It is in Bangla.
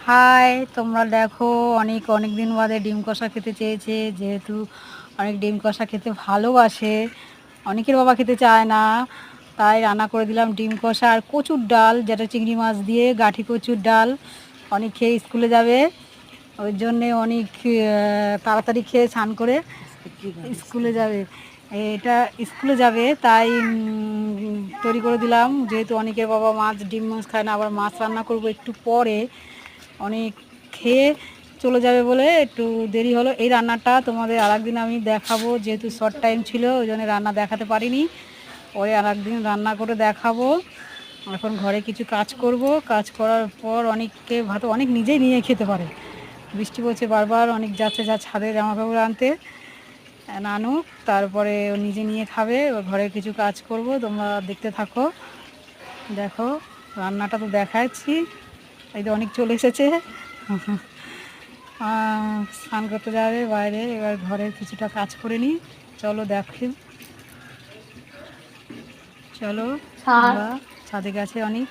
হাই, তোমরা দেখো অনেক অনেক দিন বাদে ডিম কষা খেতে চেয়েছে, যেহেতু অনেক ডিম কষা খেতে ভালোবাসে, অনেকের বাবা খেতে চায় না, তাই রান্না করে দিলাম ডিম কষা আর কচুর ডাল, যেটা চিংড়ি মাছ দিয়ে গাঠি কচুর ডাল। অনেক খেয়ে স্কুলে যাবে, ওই জন্যে অনেক তাড়াতাড়ি খেয়ে স্নান করে স্কুলে যাবে। এটা স্কুলে যাবে তাই তৈরি করে দিলাম, যেহেতু অনেকের বাবা মাছ ডিম মাছ খায় না, আবার মাছ রান্না করব একটু পরে, অনেক খেয়ে চলে যাবে বলে একটু দেরি হলো। এই রান্নাটা তোমাদের আর একদিন আমি দেখাবো, যেহেতু শর্ট টাইম ছিল ওই জন্য রান্না দেখাতে পারিনি, পরে আর একদিন রান্না করে দেখাবো। এখন ঘরে কিছু কাজ করব, কাজ করার পর অনেককে ভাত অনেক নিজেই নিয়ে খেতে পারে, বৃষ্টি পড়ছে বারবার, অনেক যাচ্ছে যা ছাদে জামা কাপড় আনতে, নানুক তারপরে ও নিজে নিয়ে খাবে। ঘরে কিছু কাজ করব, তোমরা দেখতে থাকো। দেখো রান্নাটা তো দেখাচ্ছি, এই তো অনেক চলে এসেছে স্নান করতে যাবে বাইরে, এবার ঘরের কিছুটা কাজ করে নিই। চলো দেখি, চলো আমরা ছাদে গেছে অনেক।